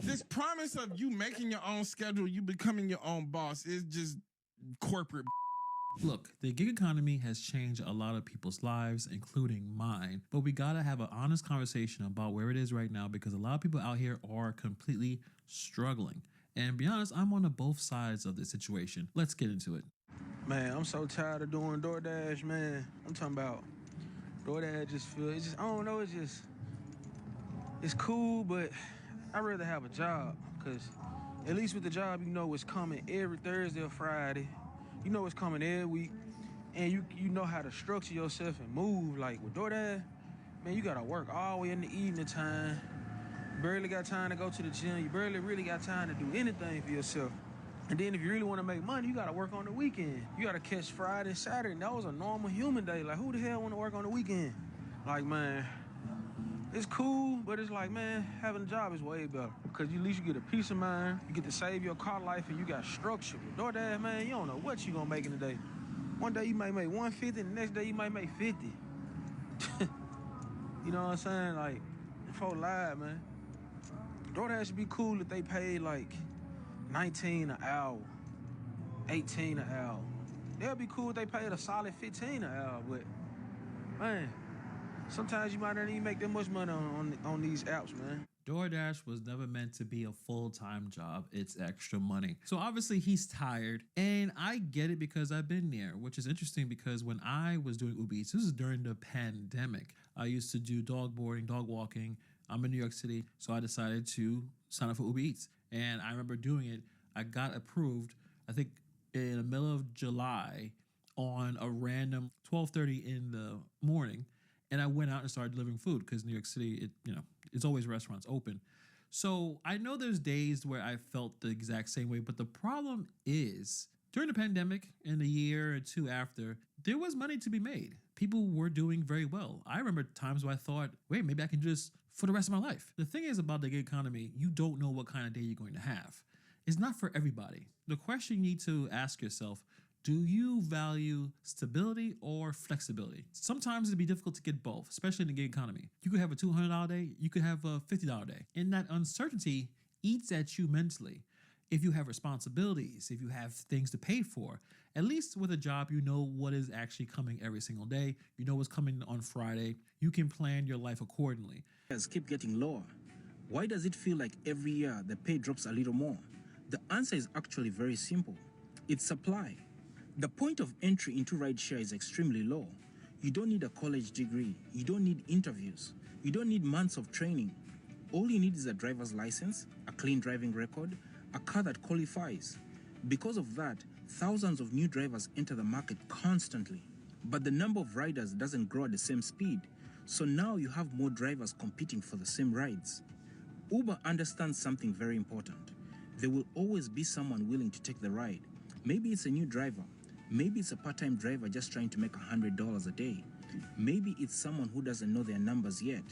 This promise of you making your own schedule, you becoming your own boss is just corporate. Look, the gig economy has changed a lot of people's lives, including mine, but we gotta have an honest conversation about where it is right now because a lot of people out here are completely struggling. And to be honest, I'm on both sides of this situation. Let's get into it. Man, I'm so tired of doing DoorDash, man. I'm talking about DoorDash I don't know, it's cool, but I'd rather have a job, because at least with the job, you know what's coming every Thursday or Friday. You know what's coming every week, and you know how to structure yourself and move. Like with DoorDash, man, you gotta work all the way in the evening time. Barely got time to go to the gym. You barely really got time to do anything for yourself. And then if you really want to make money, you got to work on the weekend. You got to catch Friday, Saturday. And that was a normal human day. Like, who the hell want to work on the weekend? Like, man, it's cool, but it's like, man, having a job is way better. Because at least you get a peace of mind. You get to save your car life, and you got structure. With DoorDash, man, you don't know what you going to make in a day. One day you might make 150, the next day you might make 50. You know what I'm saying? Like, before live, man. DoorDash should be cool if they paid, like, 19 an hour, 18 an hour. They'll be cool if they paid a solid 15 an hour, but man, sometimes you might not even make that much money on these apps, man. DoorDash was never meant to be a full-time job. It's extra money. So obviously he's tired, and I get it because I've been there, which is interesting because when I was doing Uber Eats, this is during the pandemic. I used to do dog boarding, dog walking. I'm in New York City, so I decided to sign up for Uber Eats. And I remember doing it. I got approved, I think in the middle of July on a random 12:30 in the morning. And I went out and started delivering food because New York City, it's always restaurants open. So I know there's days where I felt the exact same way, but the problem is during the pandemic and a year or two after, there was money to be made. People were doing very well. I remember times where I thought, wait, maybe I can do this for the rest of my life. The thing is about the gig economy, you don't know what kind of day you're going to have. It's not for everybody. The question you need to ask yourself, do you value stability or flexibility? Sometimes it'd be difficult to get both, especially in the gig economy. You could have a $200 day, you could have a $50 day. And that uncertainty eats at you mentally. If you have responsibilities, if you have things to pay for, at least with a job, you know what is actually coming every single day. You know what's coming on Friday. You can plan your life accordingly. Keep getting lower. Why does it feel like every year the pay drops a little more? The answer is actually very simple. It's supply. The point of entry into rideshare is extremely low. You don't need a college degree. You don't need interviews. You don't need months of training. All you need is a driver's license, a clean driving record, a car that qualifies. Because of that, thousands of new drivers enter the market constantly. But the number of riders doesn't grow at the same speed. So now you have more drivers competing for the same rides. Uber understands something very important. There will always be someone willing to take the ride. Maybe it's a new driver. Maybe it's a part-time driver just trying to make $100 a day. Maybe it's someone who doesn't know their numbers yet.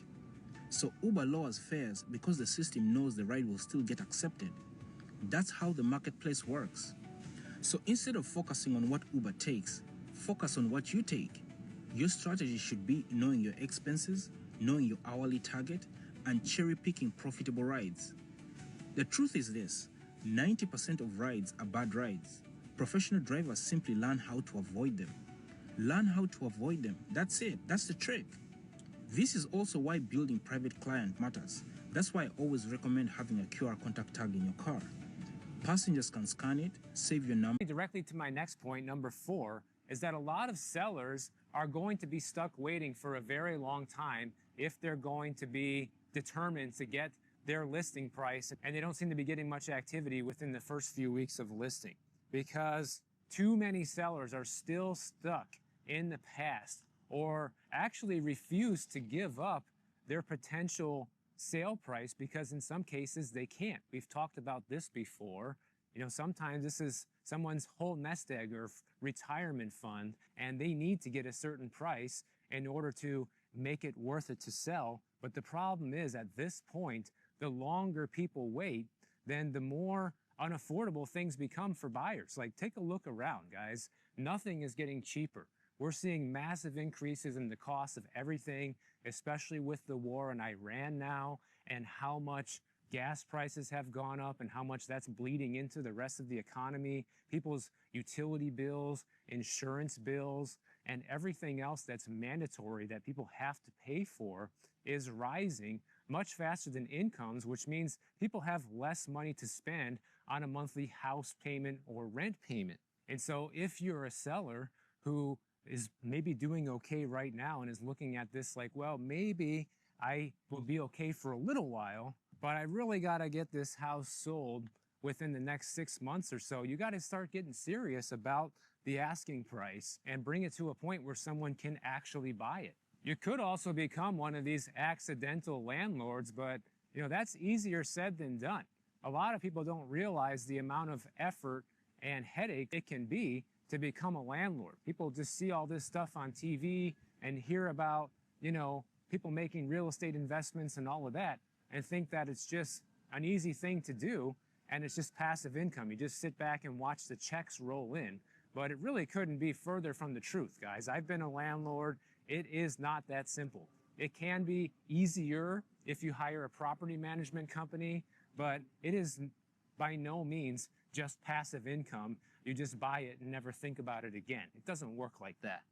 So Uber lowers fares because the system knows the ride will still get accepted. That's how the marketplace works. So instead of focusing on what Uber takes, focus on what you take. Your strategy should be knowing your expenses, knowing your hourly target, and cherry-picking profitable rides. The truth is this, 90% of rides are bad rides. Professional drivers simply learn how to avoid them. Learn how to avoid them. That's it. That's the trick. This is also why building private client matters. That's why I always recommend having a QR contact tag in your car. Passengers can scan it, save your number. Directly to my next point, number 4, is that a lot of sellers are going to be stuck waiting for a very long time if they're going to be determined to get their listing price, and they don't seem to be getting much activity within the first few weeks of listing because too many sellers are still stuck in the past or actually refuse to give up their potential sale price because in some cases they can't. We've talked about this before. You know, sometimes this is someone's whole nest egg or retirement fund, and they need to get a certain price in order to make it worth it to sell. But the problem is, at this point, the longer people wait, then the more unaffordable things become for buyers. Like, take a look around, guys. Nothing is getting cheaper. We're seeing massive increases in the cost of everything, especially with the war in Iran now, and how much gas prices have gone up and how much that's bleeding into the rest of the economy, people's utility bills, insurance bills, and everything else that's mandatory that people have to pay for is rising much faster than incomes, which means people have less money to spend on a monthly house payment or rent payment. And so if you're a seller who is maybe doing okay right now and is looking at this like, well, maybe I will be okay for a little while, but I really got to get this house sold within the next 6 months or so, you got to start getting serious about the asking price and bring it to a point where someone can actually buy it. You could also become one of these accidental landlords, but you know, that's easier said than done. A lot of people don't realize the amount of effort and headache it can be to become a landlord. People just see all this stuff on TV and hear about, you know, people making real estate investments and all of that and think that it's just an easy thing to do and it's just passive income. You just sit back and watch the checks roll in. But it really couldn't be further from the truth, guys. I've been a landlord. It is not that simple. It can be easier if you hire a property management company, but it is by no means just passive income. You just buy it and never think about it again. It doesn't work like that.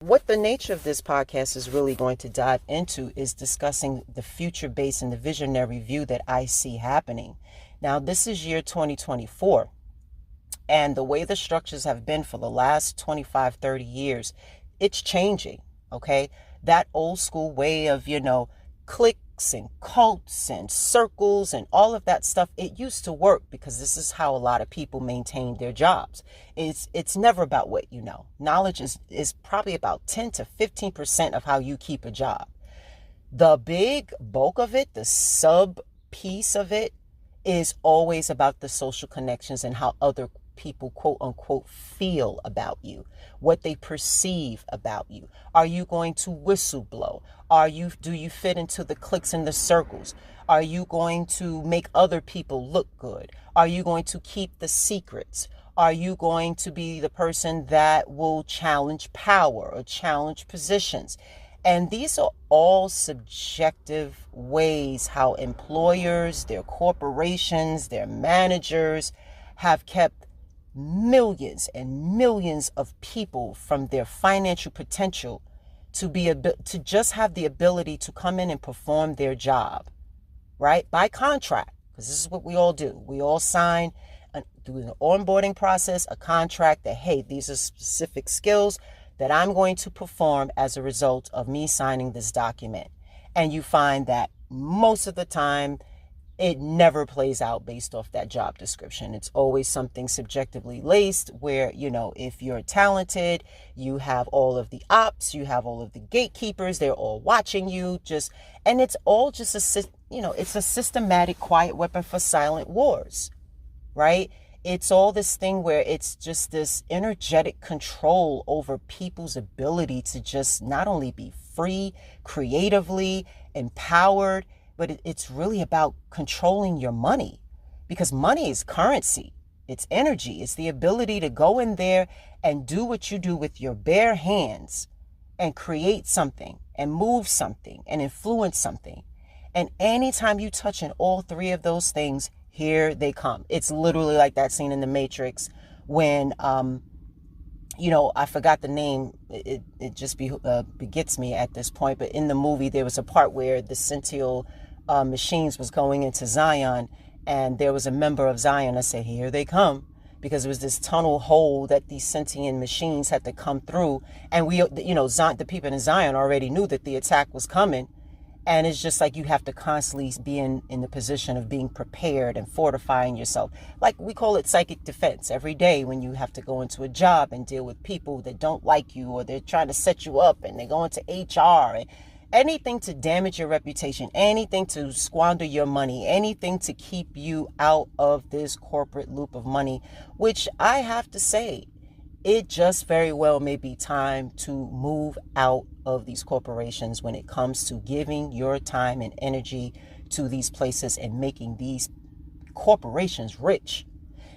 What the nature of this podcast is really going to dive into is discussing the future base and the visionary view that I see happening. Now, this is year 2024, and the way the structures have been for the last 25, 30 years, it's changing, okay? That old school way of, cliques and cults and circles and all of that stuff, it used to work because this is how a lot of people maintained their jobs. It's never about what you know. Knowledge is probably about 10 to 15% of how you keep a job. The big bulk of it, the sub piece of it, is always about the social connections and how other people, quote unquote, feel about you, what they perceive about you. Are you going to whistleblow? Do you fit into the cliques and the circles? Are you going to make other people look good? Are you going to keep the secrets? Are you going to be the person that will challenge power or challenge positions? And these are all subjective ways how employers, their corporations, their managers have kept millions and millions of people from their financial potential to just have the ability to come in and perform their job, right? By contract, because this is what we all do. We all sign through the onboarding process, a contract that, hey, these are specific skills that I'm going to perform as a result of me signing this document. And you find that most of the time, it never plays out based off that job description. It's always something subjectively laced where, if you're talented, you have all of the ops, you have all of the gatekeepers, they're all watching you, and it's all just it's a systematic quiet weapon for silent wars, right? It's all this thing where it's just this energetic control over people's ability to just not only be free, creatively, empowered, but it's really about controlling your money, because money is currency. It's energy. It's the ability to go in there and do what you do with your bare hands and create something and move something and influence something. And anytime you touch on all three of those things, here they come. It's literally like that scene in The Matrix when, I forgot the name. It just begets me at this point. But in the movie, there was a part where the Sentient machines was going into Zion, and there was a member of Zion that said, here they come, because it was this tunnel hole that these sentient machines had to come through. And the people in Zion already knew that the attack was coming. And it's just like you have to constantly be in the position of being prepared and fortifying yourself. Like we call it psychic defense every day when you have to go into a job and deal with people that don't like you, or they're trying to set you up and they go into HR and anything to damage your reputation, anything to squander your money, anything to keep you out of this corporate loop of money, which I have to say, it just very well may be time to move out of these corporations when it comes to giving your time and energy to these places and making these corporations rich.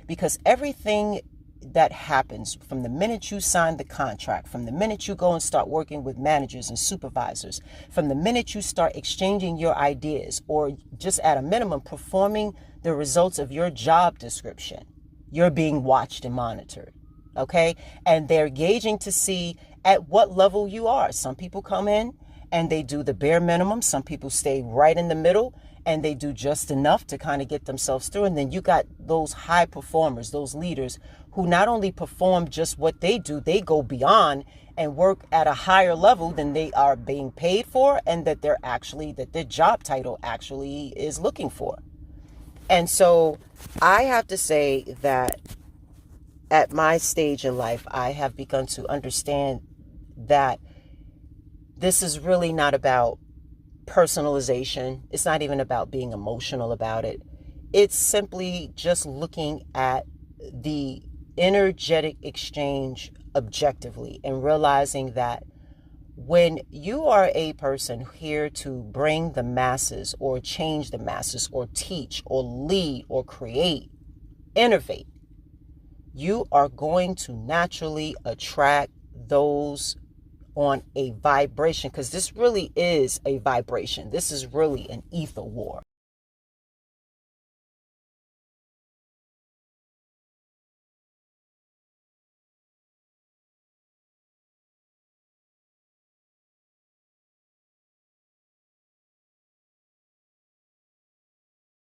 Because everything that happens from the minute you sign the contract, from the minute you go and start working with managers and supervisors, from the minute you start exchanging your ideas, or just at a minimum performing the results of your job description, you're being watched and monitored. Okay. And they're gauging to see at what level you are. Some people come in and they do the bare minimum. Some people stay right in the middle and they do just enough to kind of get themselves through. And then you got those high performers, those leaders who not only perform just what they do, they go beyond and work at a higher level than they are being paid for, and that their job title actually is looking for. And so I have to say that at my stage in life, I have begun to understand that this is really not about personalization. It's not even about being emotional about it. It's simply just looking at the energetic exchange objectively and realizing that when you are a person here to bring the masses or change the masses or teach or lead or create, innovate, you are going to naturally attract those on a vibration, because this really is a vibration. This is really an ether war.